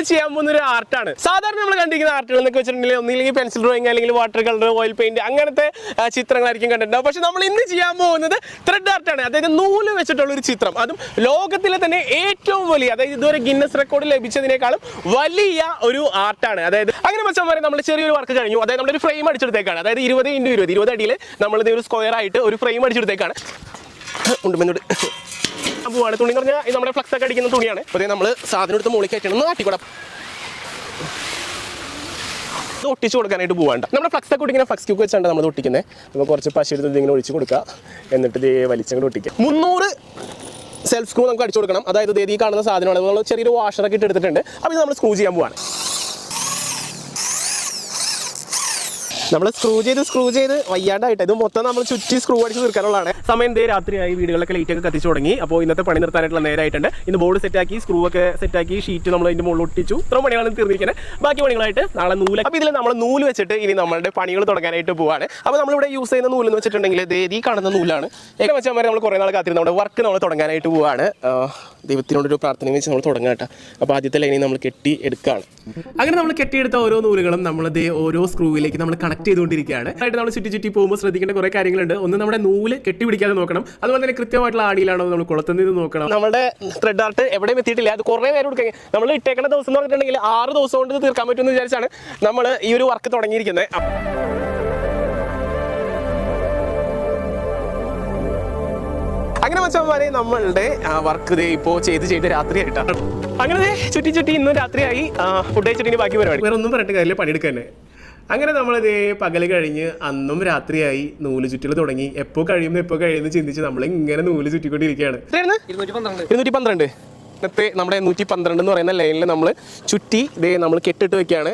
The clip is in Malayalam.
ചെയ്യാൻ പോകുന്ന ഒരു ആർട്ടാണ്. സാധാരണ നമ്മൾ കണ്ടിരിക്കുന്ന ആർട്ടുകൾ എന്നൊക്കെ വെച്ചിട്ടുണ്ടെങ്കിൽ ഒന്നില്ലെങ്കിൽ പെൻസിൽ ഡ്രോയിങ്, അല്ലെങ്കിൽ വാട്ടർ കളർ, ഓയിൽ പെയിന്റ്, അങ്ങനത്തെ ചിത്രങ്ങളായിരിക്കും കണ്ടിട്ടുണ്ടാവും. പക്ഷെ നമ്മൾ ഇന്ന് ചെയ്യാൻ പോകുന്നത് ത്രെഡ് ആർട്ടാണ്. അതായത് നൂല് വെച്ചിട്ടുള്ള ഒരു ചിത്രം, അതും ലോകത്തിലെ തന്നെ ഏറ്റവും വലിയ, അതായത് ഇതുവരെ ഗിന്നസ് റെക്കോർഡ് ലഭിച്ചതിനേക്കാളും വലിയ ഒരു ആർട്ടാണ്. അതായത് അങ്ങനെ വെച്ചാൽ നമ്മൾ ചെറിയൊരു വർക്ക് കഴിഞ്ഞു. അതായത് നമ്മളൊരു ഫ്രെയിം അടിച്ചെടുത്തേക്കാണ്. അതായത് 20x20 അടിയിൽ നമ്മളിത് ഒരു സ്ക്വയർ ആയിട്ട് ഒരു ഫ്രെയിം അടിച്ചെടുത്തേക്കാണ്. പോവാണ് തുണി എന്ന് പറഞ്ഞാൽ നമ്മുടെ ഫ്ലക്സ് ഒക്കെ അടിക്കുന്ന തുണിയാണ്. അപ്പോൾ നമ്മൾ സാധനം എടുത്ത് മുകളിൽ കയറ്റണം, ആട്ടിക്കൂടാം, ഇത് ഒട്ടിച്ച് കൊടുക്കാനായിട്ട് പോകണ്ട. നമ്മുടെ ഫ്ലക്സ് ഒക്കെ ഒട്ടിക്കുന്ന ഫ്ലക്സ് ക്യൂക്ക് വെച്ചാണ് നമ്മൾ ഒട്ടിക്കുന്നത്. അപ്പോൾ കുറച്ച് പശ എടുത്ത് ഇങ്ങനെ ഒഴിച്ച് കൊടുക്കുക, എന്നിട്ട് ഇത് വലിച്ചങ്ങോട്ട് ഒട്ടിക്കുക. 300 സെൽഫ് സ്ക്രൂ നമുക്ക് അടിച്ചു കൊടുക്കണം. അതായത് ഈ കാണുന്ന സാധനമാണ്. നമ്മൾ ചെറിയൊരു വാഷറൊക്കെ ഇട്ട് എടുത്തിട്ടുണ്ട്. അപ്പോൾ ഇത് നമ്മൾ സ്ക്രൂ ചെയ്യാൻ പോവാണ്. നമ്മൾ സ്ക്രൂ ചെയ്ത് വയ്യാണ്ടായിട്ട് ഇത് മൊത്തം നമ്മൾ ചുറ്റി സ്ക്രൂ അടിച്ച് തീർക്കാനുള്ളതാണ്. സമയം രാത്രിയായി, വീടുകളൊക്കെ ലൈറ്റൊക്കെ കത്തിച്ചു തുടങ്ങി. അപ്പോൾ ഇന്നത്തെ പണി നിർത്താനായിട്ടുള്ള നേരമായിട്ടുണ്ട്. ഇന്ന് ബോർഡ് സെറ്റാക്കി, സ്ക്രൂ ഒക്കെ സെറ്റാക്കി, ഷീറ്റ് നമ്മൾ അതിൻ്റെ മുകളിൽ ഒട്ടിച്ചു. ഇത്ര പണികളാണ് തീർന്നിരിക്കുന്നത്. ബാക്കി പണികളായിട്ട് നാളെ നൂല്. അപ്പോൾ ഇതിൽ നമ്മൾ നൂല് വെച്ചിട്ട് ഇനി നമ്മളുടെ പണികൾ തുടങ്ങാനായിട്ട് പോവാണ്. അപ്പോൾ നമ്മളിവിടെ യൂസ് ചെയ്യുന്ന നൂലെന്ന് വെച്ചിട്ടുണ്ടെങ്കിൽ ഈ കാണുന്ന നൂലാണ്. ഏക വെച്ചാൽ നമ്മൾ കുറേ നാൾ കാത്തിരുന്ന് നമ്മുടെ വർക്ക് നമ്മൾ തുടങ്ങാനായിട്ട് പോവാണ്. ദൈവത്തിനോടൊരു പ്രാർത്ഥന വെച്ച് നമ്മൾ തുടങ്ങാം കേട്ടോ. അപ്പോൾ ആദ്യത്തെ ലൈനിൽ നമ്മൾ കെട്ടി എടുക്കുകയാണ്. അങ്ങനെ നമ്മൾ കെട്ടിയെടുത്ത ഓരോ നൂലുകളും നമ്മൾ ഓരോ സ്ക്രൂവിലേക്ക് നമ്മൾ കണക്ട് ചെയ്തുകൊണ്ടിരിക്കുകയാണ്. ആയിട്ട് നമ്മൾ ചുറ്റി പോകുമ്പോൾ ശ്രദ്ധിക്കേണ്ട കുറേ കാര്യങ്ങളുണ്ട്. ഒന്ന്, നമ്മുടെ നൂല് കെട്ടി പിടിക്കാതെ നോക്കണം. അതുപോലെ തന്നെ കൃത്യമായിട്ടുള്ള ആടിയിലാണോ നമ്മൾ കുളത്തുനിന്ന് നോക്കണം. നമ്മുടെ ത്രെഡ് ആർട്ട് എവിടെയും എത്തിയിട്ടില്ല. അത് കുറേ നേരം എടുക്കുക. നമ്മൾ ഇട്ടേക്കുന്ന ദിവസം എന്ന് പറഞ്ഞിട്ടുണ്ടെങ്കിൽ 6 ദിവസം കൊണ്ട് ഇത് തീർക്കാൻ പറ്റുമെന്ന് വിചാരിച്ചാണ് നമ്മൾ ഈ ഒരു വർക്ക് തുടങ്ങിയിരിക്കുന്നത്. അങ്ങനെ വെച്ചാൽ നമ്മളുടെ വർക്ക് ഇപ്പോൾ ചെയ്ത് രാത്രിയായിട്ടാണ്. അങ്ങനെ ചുറ്റി ഇന്നും രാത്രിയായി. ഫുഡ് കഴിച്ചിട്ട് ബാക്കി പരിപാടി വേറെ ഒന്നും പറഞ്ഞിട്ട് കാര്യമില്ല, പണിയെടുക്കാൻ. അങ്ങനെ നമ്മളിതേ പകൽ കഴിഞ്ഞ് അന്നും രാത്രിയായി നൂല് ചുറ്റൽ തുടങ്ങി. എപ്പോൾ കഴിയുമെന്ന് ചിന്തിച്ച് നമ്മൾ ഇങ്ങനെ നൂല് ചുറ്റിക്കൊണ്ടിരിക്കുകയാണ്. 212 ഇന്നത്തെ നമ്മുടെ 112 എന്ന് പറയുന്ന ലൈനിൽ നമ്മൾ ചുറ്റി നമ്മൾ കെട്ടിട്ട് വെക്കുകയാണ്.